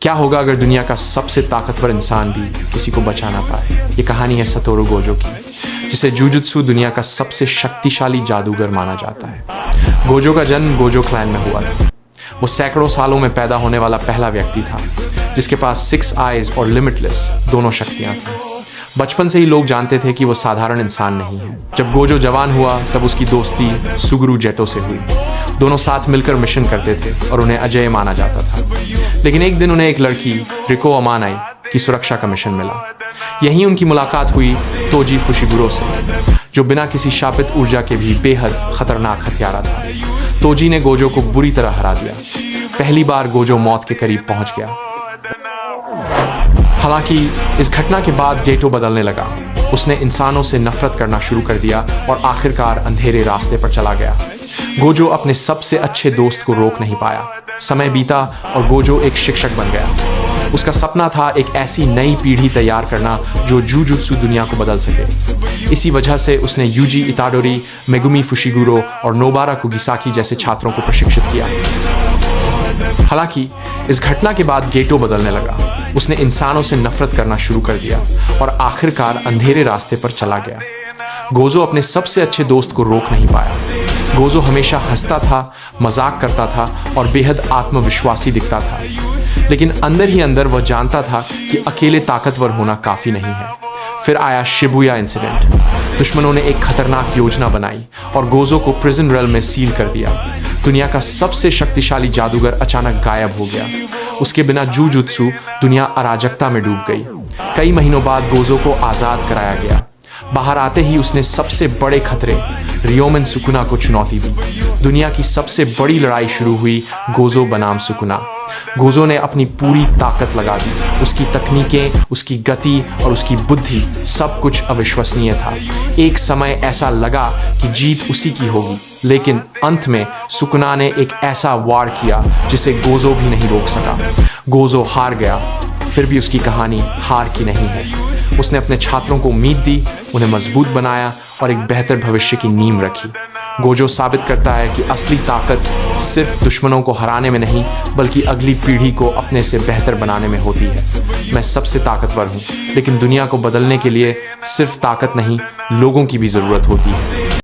क्या होगा अगर दुनिया का सबसे ताकतवर इंसान भी किसी को बचा ना पाए? ये कहानी है सतोरू गोजो की, जिसे जुजुत्सु दुनिया का सबसे शक्तिशाली जादूगर माना जाता है। गोजो का जन्म गोजो क्लैन में हुआ था। वो सैकड़ों सालों में पैदा होने वाला पहला व्यक्ति था जिसके पास 6 आइज और लिमिटलेस दोनों शक्तियां थीं। बचपन से ही लोग जानते थे कि वो साधारण इंसान नहीं है। जब गोजो जवान हुआ तब उसकी दोस्ती सुगुरु जेटो से हुई। दोनों साथ मिलकर मिशन करते थे और उन्हें अजेय माना जाता था। लेकिन एक दिन उन्हें एक लड़की रिको अमानाई की सुरक्षा का मिशन मिला। यहीं उनकी मुलाकात हुई तोजी फुशिगुरो से, जो बिना किसी शापित ऊर्जा के भी बेहद खतरनाक हथियारा था। तोजी ने गोजो को बुरी तरह हरा दिया। पहली बार गोजो मौत के करीब पहुंच गया। हालांकि इस घटना के बाद गेटो बदलने लगा। उसने इंसानों से नफरत करना शुरू कर दिया और आखिरकार अंधेरे रास्ते पर चला गया। गोजो अपने सबसे अच्छे दोस्त को रोक नहीं पाया। समय बीता और गोजो एक शिक्षक बन गया। उसका सपना था एक ऐसी नई पीढ़ी तैयार करना जो जुजुत्सु दुनिया को बदल सके। इसी वजह से उसने यूजी इताडोरी, मेगुमी फुशिगुरो और नोबारा कुगिसाकी जैसे छात्रों को प्रशिक्षित किया। हालांकि इस घटना के बाद गेटो बदलने लगा। उसने इंसानों से नफरत करना शुरू कर दिया और आखिरकार अंधेरे रास्ते पर चला गया। गोजो अपने सबसे अच्छे दोस्त को रोक नहीं पाया। गोजो हमेशा हंसता था, मजाक करता था और बेहद आत्मविश्वासी दिखता था। लेकिन अंदर ही अंदर वह जानता था कि अकेले ताकतवर होना काफी नहीं है। फिर आया शिबुया इंसिडेंट। दुश्मनों ने एक खतरनाक योजना बनाई और गोजो को प्रिजन रेल में सील कर दिया। दुनिया का सबसे शक्तिशाली जादूगर अचानक गायब हो गया। उसके बिना जुजुत्सु दुनिया अराजकता में डूब गई। कई महीनों बाद गोजो को आजाद कराया गया। बाहर आते ही उसने सबसे बड़े खतरे रियोमेन सुकुना को चुनौती दी। दुनिया की सबसे बड़ी लड़ाई शुरू हुई गोजो बनाम सुकुना। गोजो ने अपनी पूरी ताकत लगा दी। उसकी तकनीकें, उसकी गति और उसकी बुद्धि, सब कुछ अविश्वसनीय था। एक समय ऐसा लगा कि जीत उसी की होगी, लेकिन अंत में सुकुना ने एक ऐसा वार किया जिसे गोजो भी नहीं रोक सका। गोजो हार गया, फिर भी उसकी कहानी हार की नहीं है। उसने अपने छात्रों को उम्मीद दी, उन्हें मजबूत बनाया और एक बेहतर भविष्य की नींव रखी। गोजो साबित करता है कि असली ताकत सिर्फ दुश्मनों को हराने में नहीं, बल्कि अगली पीढ़ी को अपने से बेहतर बनाने में होती है। मैं सबसे ताकतवर हूँ, लेकिन दुनिया को बदलने के लिए सिर्फ ताकत नहीं, लोगों की भी ज़रूरत होती है।